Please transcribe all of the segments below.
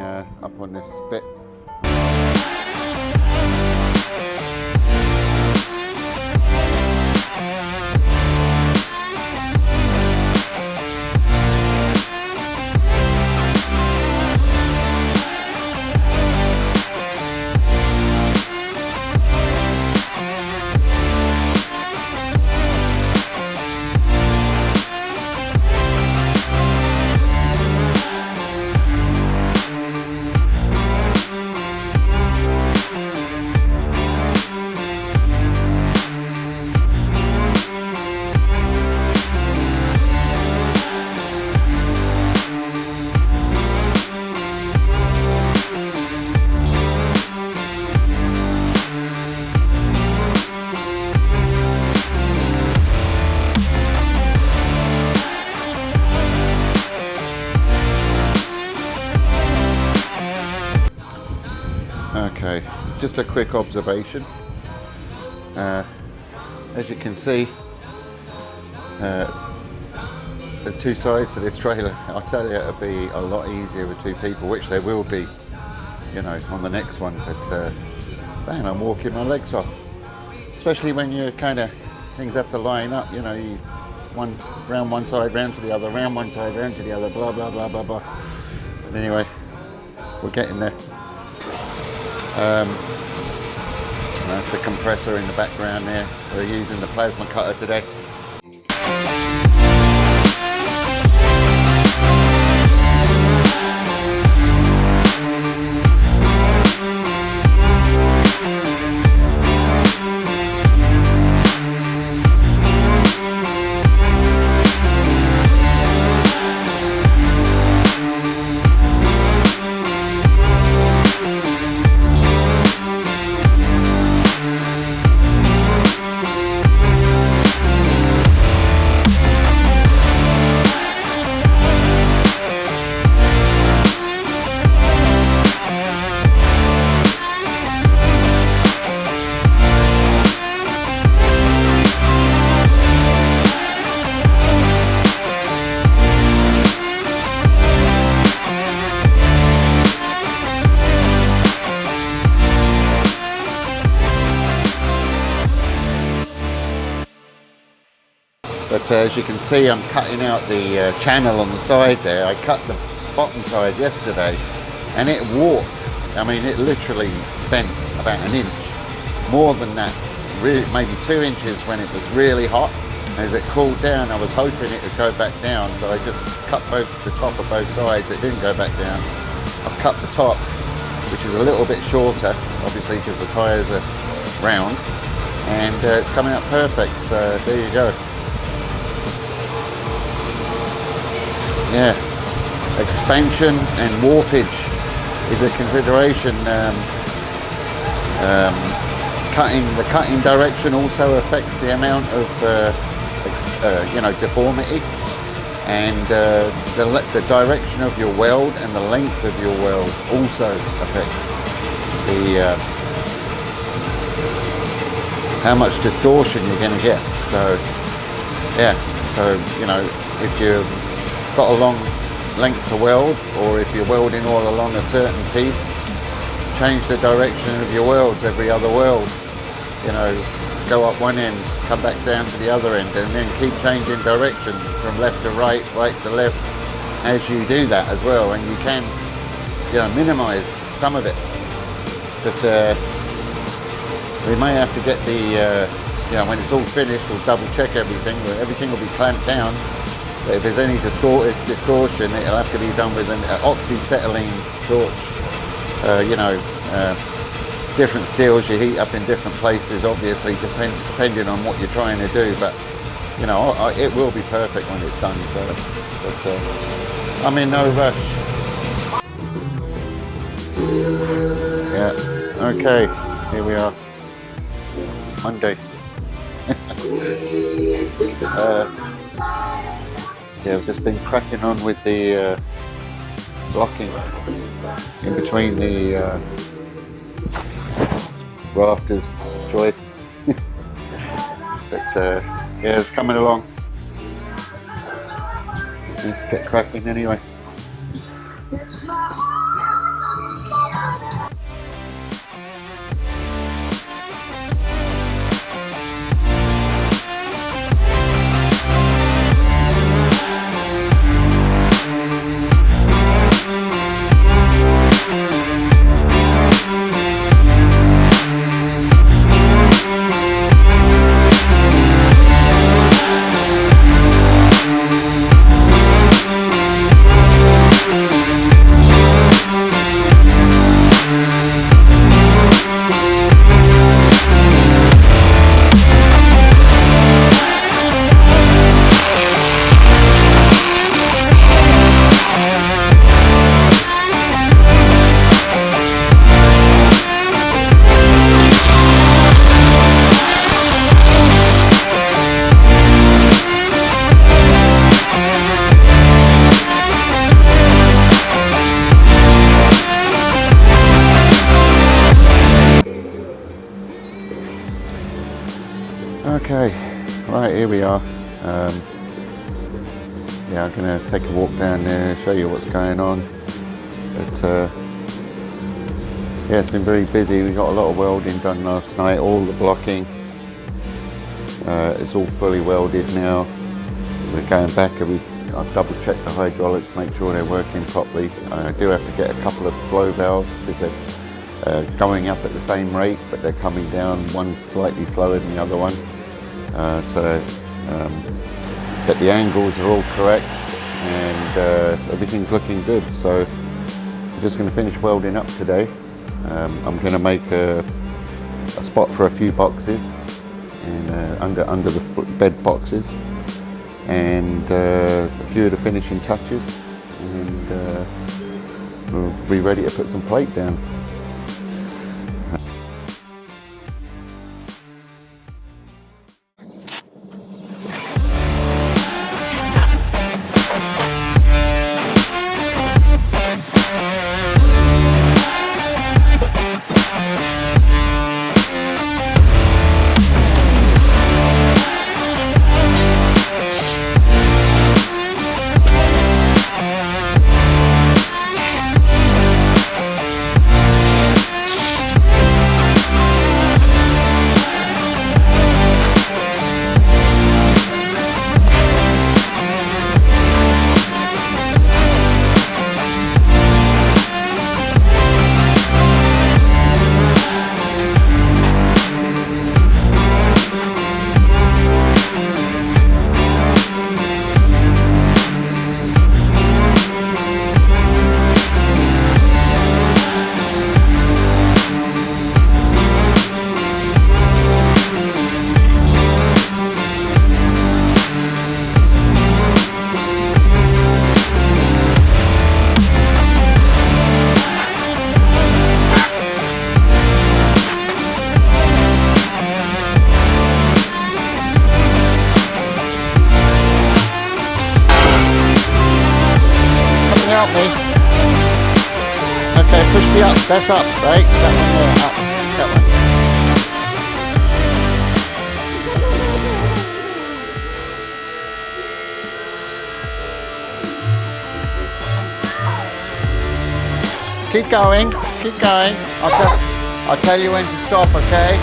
up on this bit. Okay, just a quick observation. As you can see, there's two sides to this trailer. I'll tell you, it'll be a lot easier with two people, which there will be, you know, on the next one. But man, I'm walking my legs off, especially when you kind of things have to line up. You know, you round one side, round to the other, round one side, round to the other, blah blah blah blah blah. But anyway, we're getting there. That's the compressor in the background there. We're using the plasma cutter today. But as you can see, I'm cutting out the channel on the side there. I cut the bottom side yesterday and it warped. I mean, it literally bent about an inch. More than that, really, maybe 2 inches when it was really hot. As it cooled down, I was hoping it would go back down, so I just cut the top of both sides. It didn't go back down. I've cut the top, which is a little bit shorter, obviously because the tyres are round, and it's coming out perfect, so there you go. Yeah, expansion and warpage is a consideration. The cutting direction also affects the amount of deformity, and the direction of your weld and the length of your weld also affects the how much distortion you're going to get. So yeah, so you know, if you've got a long length to weld, or if you're welding all along a certain piece, change the direction of your welds every other weld. You know, go up one end, come back down to the other end, and then keep changing direction from left to right, right to left as you do that as well. And you can, you know, minimize some of it. But we may have to get the, you know, when it's all finished, we'll double check everything. Everything will be clamped down. But if there's any distortion, it'll have to be done with an oxyacetylene torch. You know, different steels you heat up in different places, obviously, depending on what you're trying to do. But you know, it will be perfect when it's done. So, but I'm in no rush. Yeah. Okay. Here we are. Monday. Yeah, I've just been cracking on with the blocking in between the rafters joists. But yeah, it's coming along. Let's get cracking anyway. Okay, right, here we are. Yeah, I'm going to take a walk down there, show you what's going on. But yeah, it's been very busy. We got a lot of welding done last night, all the blocking. It's all fully welded now. We're going back and I've double checked the hydraulics, make sure they're working properly. I do have to get a couple of flow valves because they're going up at the same rate, but they're coming down. One's slightly slower than the other one. But the angles are all correct and everything's looking good. So I'm just going to finish welding up today. I'm going to make a spot for a few boxes and under the footbed boxes, and a few of the finishing touches, and we'll be ready to put some plate down. Help me. Okay, push the up. That's up, right? That one there, up. That one. Keep going. Keep going. I'll tell you when to stop. Okay.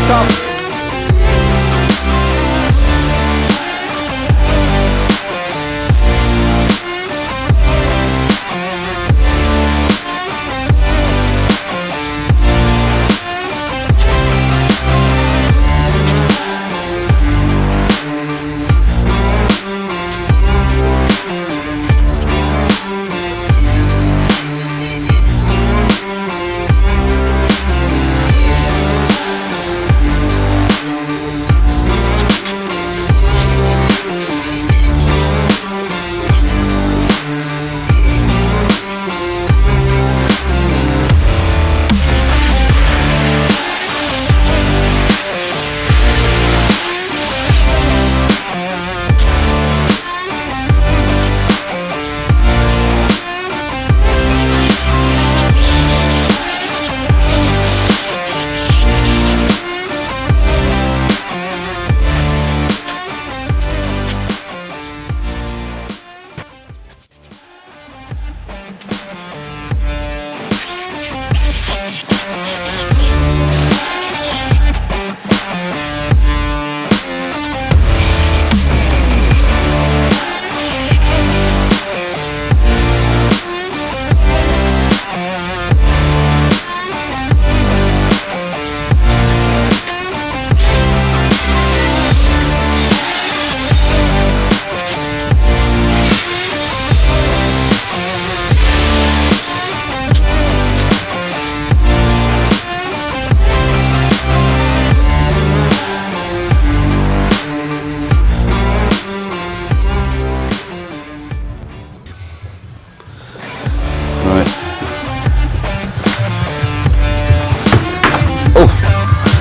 Stop.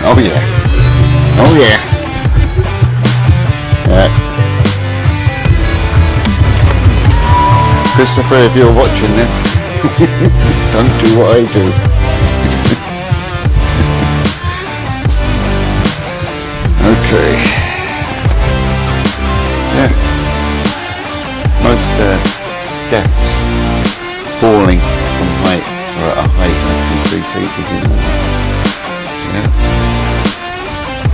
Oh yeah. Oh yeah. Christopher, if you're watching this, don't do what I do. Okay. Yeah. Most deaths falling from height or at a height less than 3 feet. Did you know that? Yeah.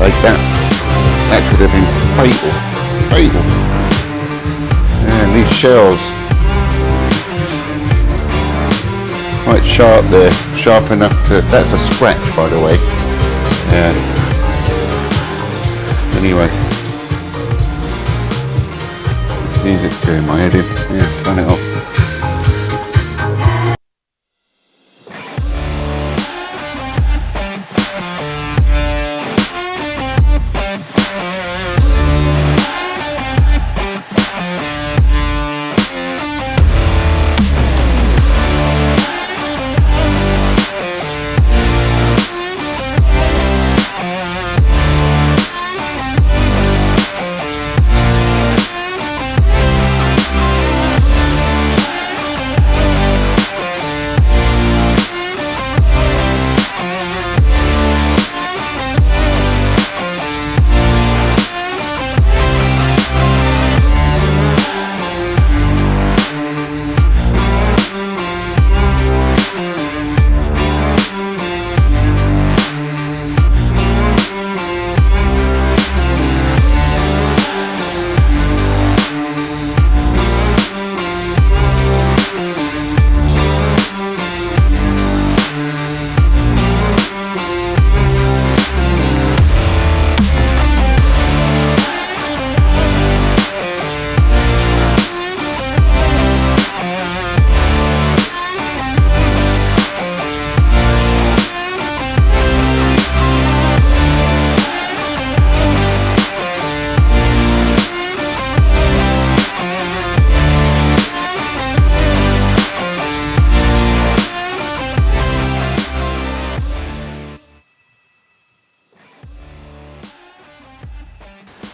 Like that. That could have been fatal. Fatal. Yeah, and these shells. Quite sharp there. Sharp enough to... That's a scratch, by the way. Yeah. Anyway. This music's doing my head in. Yeah, turn it off.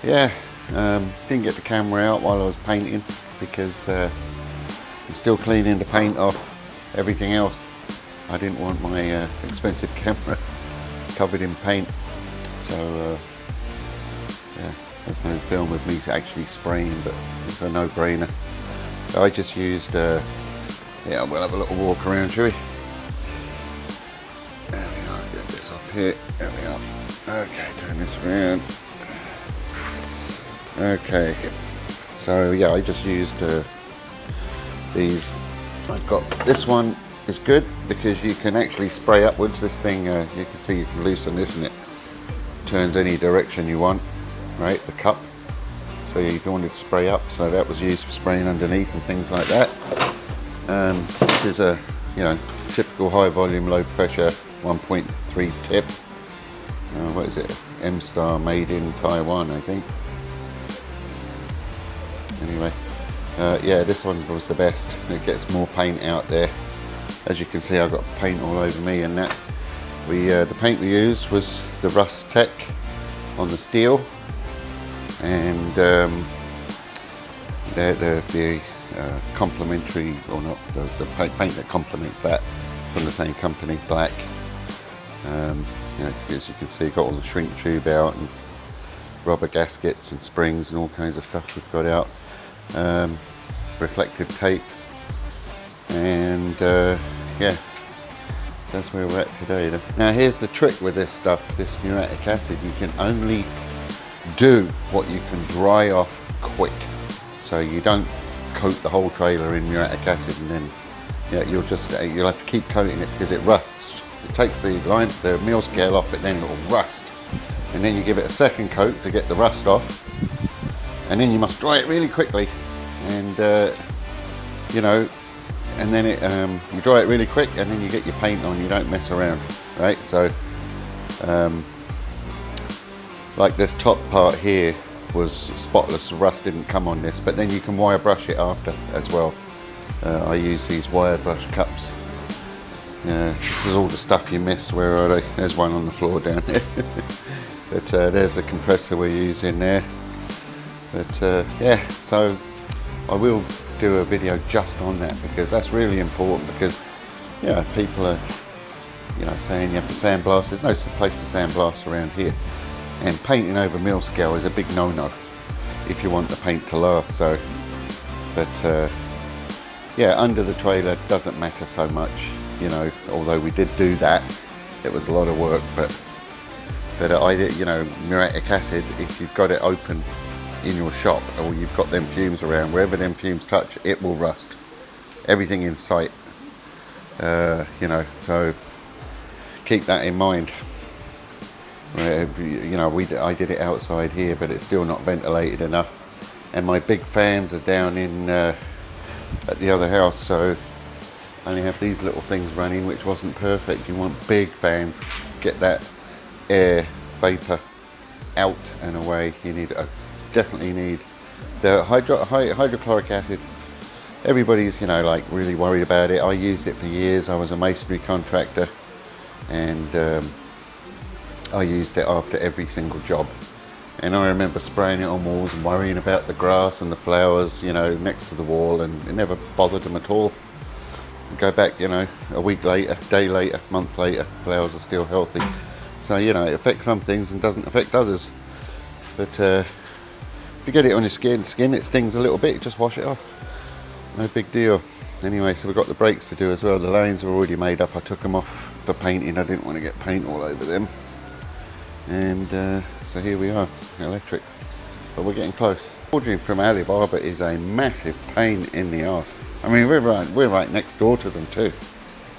Yeah, didn't get the camera out while I was painting because I'm still cleaning the paint off everything else. I didn't want my expensive camera covered in paint, so yeah, there's no film of me actually spraying, but it's a no-brainer. So I just used, yeah, we'll have a little walk around, shall we? There we are, get this off here, there we are. Okay, turn this around. Okay, so yeah, I just used these. I've got this one is good because you can actually spray upwards. This thing, you can see you can loosen this and it turns any direction you want, right? The cup. So if you wanted to spray up, so that was used for spraying underneath and things like that. This is a, you know, typical high volume, low pressure 1.3 tip. What is it? M-Star, made in Taiwan, I think. Anyway, yeah, this one was the best. It gets more paint out there. As you can see, I've got paint all over me, and that the paint we used was the Rust Tech on the steel, and the complementary, or not, the paint that complements that from the same company, black. You know, as you can see, got all the shrink tube out and rubber gaskets and springs and all kinds of stuff we've got out. Reflective tape, and yeah, so that's where we're at today. Now here's the trick with this stuff, this muriatic acid. You can only do what you can dry off quick, so you don't coat the whole trailer in muriatic acid and then, yeah, you'll have to keep coating it because it rusts. It takes the meal scale off, but then it will rust, and then you give it a second coat to get the rust off, and then you must dry it really quickly, and you know, and then you dry it really quick, and then you get your paint on. You don't mess around, right? So like this top part here was spotless, the rust didn't come on this, but then you can wire brush it after as well. I use these wire brush cups. This is all the stuff you missed. Where are they? There's one on the floor down there. But there's the compressor we're using there. But yeah, so I will do a video just on that, because that's really important, because yeah, people are, you know, saying you have to sandblast. There's no place to sandblast around here, and painting over mil scale is a big no-no if you want the paint to last. So, but yeah, under the trailer doesn't matter so much, you know, although we did do that. It was a lot of work, but I did, you know, muriatic acid, if you've got it open in your shop, or you've got them fumes around, wherever them fumes touch, it will rust. Everything in sight, you know, so keep that in mind. You know, I did it outside here, but it's still not ventilated enough, and my big fans are down in at the other house, so I only have these little things running, which wasn't perfect. You want big fans, get that air vapor out and away. You need definitely need the hydrochloric acid. Everybody's, you know, like really worried about it. I used it for years. I was a masonry contractor, and I used it after every single job. And I remember spraying it on walls and worrying about the grass and the flowers, you know, next to the wall, and it never bothered them at all. Go back, you know, a week later, day later, month later, flowers are still healthy. So, you know, it affects some things and doesn't affect others. But if you get it on your skin, it stings a little bit, just wash it off. No big deal. Anyway, so we've got the brakes to do as well. The lanes are already made up. I took them off for painting. I didn't want to get paint all over them. And so here we are, electrics. But we're getting close. Ordering from Alibaba is a massive pain in the arse. I mean, we're right next door to them too,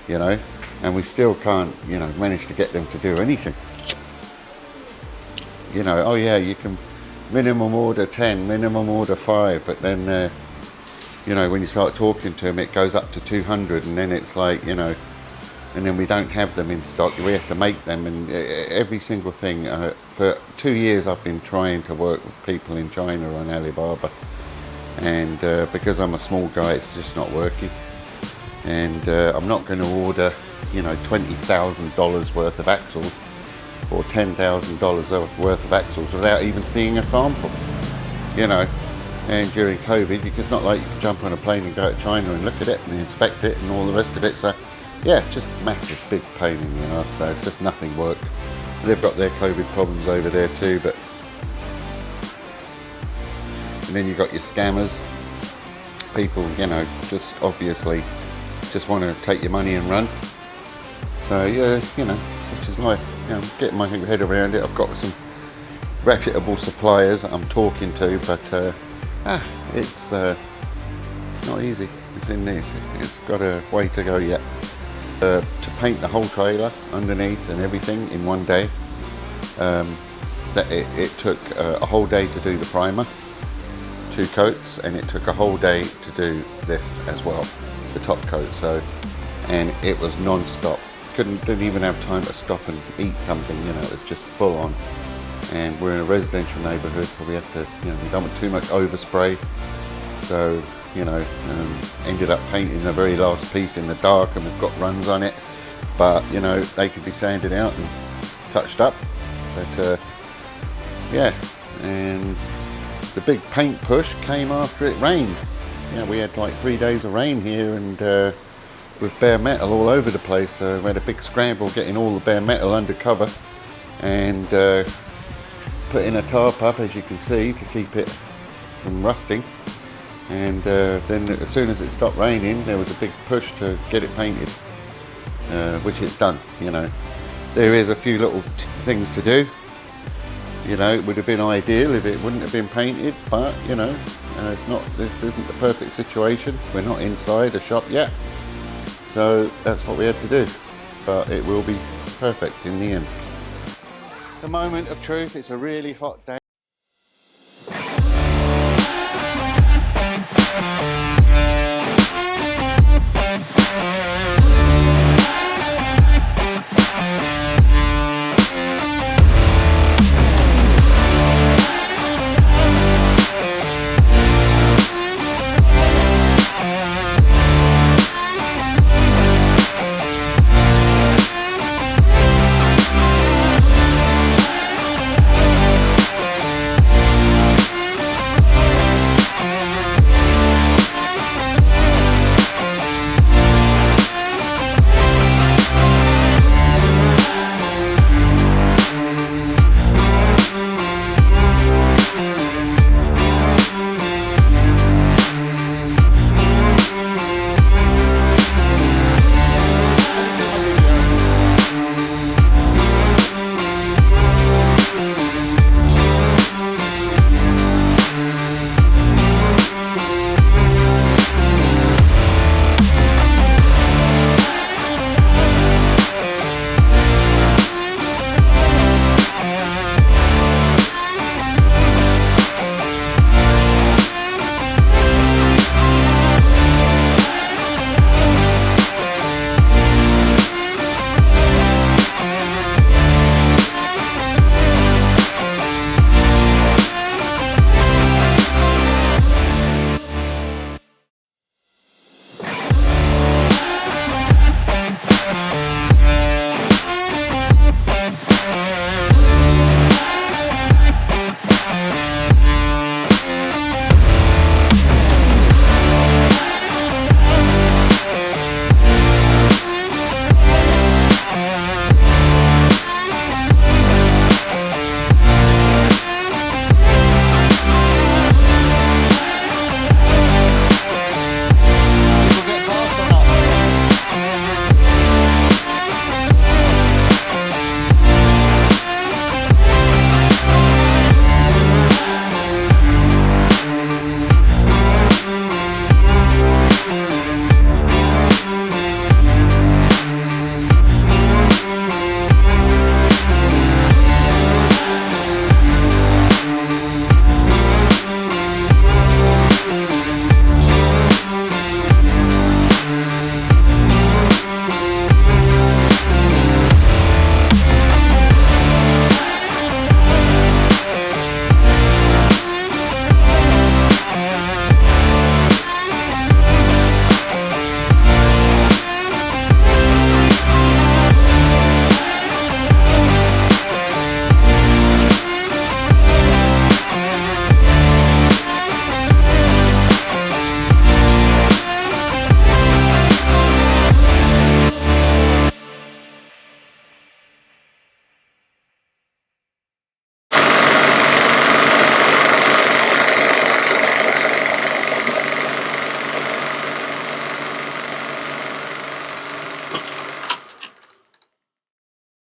you know, and we still can't, you know, manage to get them to do anything. You know, oh yeah, you can minimum order 10, minimum order 5, but then, you know, when you start talking to them, it goes up to 200, and then it's like, you know, and then we don't have them in stock. We have to make them, and every single thing. For 2 years I've been trying to work with people in China on Alibaba, and because I'm a small guy, it's just not working. And I'm not going to order, you know, $20,000 worth of axles or $10,000 worth of axles without even seeing a sample, you know. And during COVID, it's not like you can jump on a plane and go to China and look at it and inspect it and all the rest of it. So yeah, just massive big pain in the arse. So just nothing worked. They've got their COVID problems over there too, but and then you've got your scammers. People, you know, just obviously just want to take your money and run. So yeah, you know, such is life. You know, I'm getting my head around it. I've got some reputable suppliers I'm talking to, but it's not easy. It's in this. It's got a way to go yet. To paint the whole trailer underneath and everything in one day. It took a whole day to do the primer, 2 coats, and it took a whole day to do this as well, the top coat. So, and it was non-stop. Didn't even have time to stop and eat something. You know, it was just full on. And we're in a residential neighbourhood, so we have to, you know, we don't want too much overspray. So, you know, ended up painting the very last piece in the dark, and we've got runs on it. But, you know, they could be sanded out and touched up. But, yeah, and the big paint push came after it rained. Yeah, we had like 3 days of rain here, and with bare metal all over the place. So we had a big scramble getting all the bare metal under cover, and putting a tarp up, as you can see, to keep it from rusting. And then as soon as it stopped raining, there was a big push to get it painted, which it's done. You know, there is a few little things to do. You know, it would have been ideal if it wouldn't have been painted, but you know, it's not. This isn't the perfect situation. We're not inside a shop yet, so that's what we had to do. But it will be perfect in the end. The moment of truth. It's a really hot day